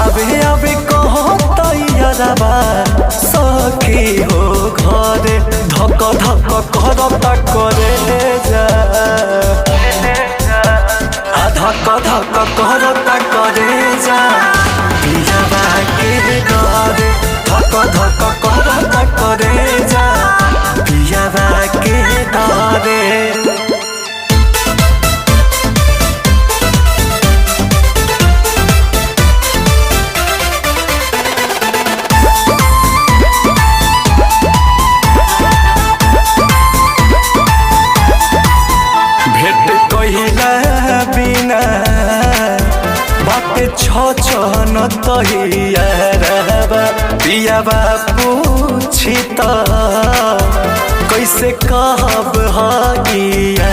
आबे आबे कहता यारबा सखी हो घरे धक धक करता करे जा धक धक करता करे जा पियाबा के घरे धक धक करता करे जा पियाबा के घरे। बिना बाटे छन तहियारबा पियाबा पूछी त कैसे कहब हगियारबा।